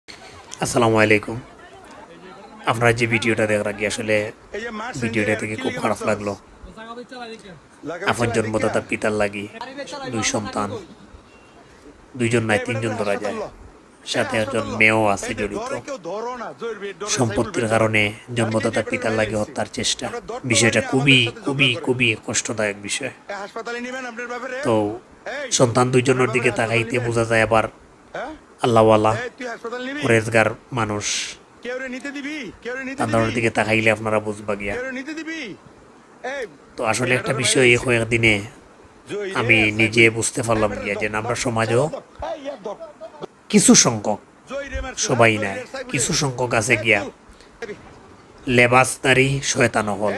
আসসালামু আলাইকুম। আপনারা যে ভিডিওটা দেখার কি আসলে ভিডিওটা থেকে খুব খারাপ লাগলো। আপন জন্মদাতা পিতার লাগি দুই সন্তান, দুইজন নাই তিনজন ধরা যায়, সাথে একজন মেয়েও আছে জড়িত। সম্পত্তির কারণে জন্মদাতা পিতার লাগি হত্যার চেষ্টা, বিষয়টা খুবই খুবই খুবই কষ্টদায়ক বিষয়। তো সন্তান দুইজনের দিকে তাকাইতে বোঝা যায় আবার আল্লাহওয়ালা পরেজগার মানুষ, তাদের দিকে তাকাইলে আপনারা বুঝবা গিয়া। তো আসলে একটা বিষয় এই কয়েকদিনে আমি নিজে বুঝতে পারলাম গিয়া যে আমরা সমাজও কিছু সংখ্যক, সবাই নাই, কিছু সংখ্যক আছে গিয়া লেবাসদারি শয়তান হল।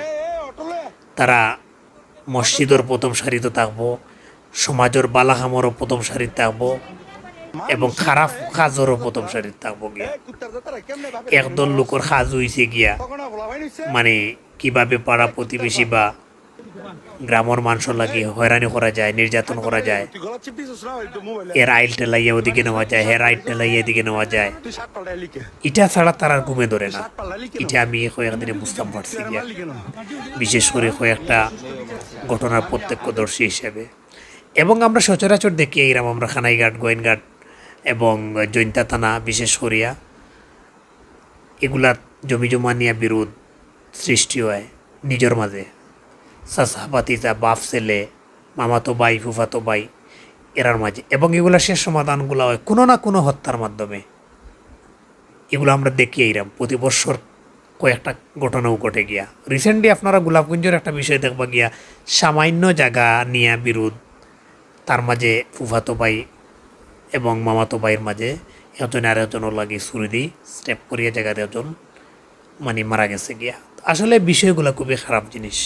তারা মসজিদের প্রথম সারিতে থাকবো, সমাজের বালাখামরও প্রথম সারিতে থাকবো এবং খারাপ কাজেরও প্রথম সারিতে থাকবো গিয়া। একদল লোকের কাজ হইছে গিয়া মানে কিভাবে পাড়া প্রতিবেশী বা গ্রামের মানুষের লাগে হয়রানি করা যায়, নির্যাতন করা যায়, এর আইল টেলাইয়া ওদিকে নেওয়া যায়, হের আইল টেলাইয়া এদিকে নেওয়া যায়, এটা ছাড়া তার আর ঘুমে ধরে না। এটা আমি কয়েকদিনে বুঝতাম পারছি গিয়া, বিশেষ করে কয়েকটা ঘটনার প্রত্যক্ষদর্শী হিসেবে। এবং আমরা সচরাচর দেখি এইরাম আমরা খানাইঘাট, গোয়েনঘাট এবং জৈন্তা থানা বিশেষ করিয়া এগুলা জমি জমা নিয়ে বিরোধ সৃষ্টি হয় নিজের মাঝে, চাচা ভাতিজা, বাপ ছেলে, মামাতো ভাই, ফুফাতো ভাই এরার মাঝে। এবং এগুলা শেষ সমাধানগুলো হয় কোনো না কোনো হত্যার মাধ্যমে। এগুলো আমরা দেখি এইরাম প্রতি বছর কয়েকটা ঘটনাও ঘটে গিয়া। রিসেন্টলি আপনারা গোলাপগঞ্জের একটা বিষয় দেখবা গিয়া, সামান্য জায়গা নিয়ে বিরোধ, তার মাঝে ফুফাতো ভাই এবং মামাতো ভাইয়ের মাঝে একজন আর একজনের লাগে ছুরি দিয়ে স্টেপ করিয়া জায়গাতে একজন মানে মারা গেছে গিয়া। আসলে বিষয়গুলো খুবই খারাপ জিনিস।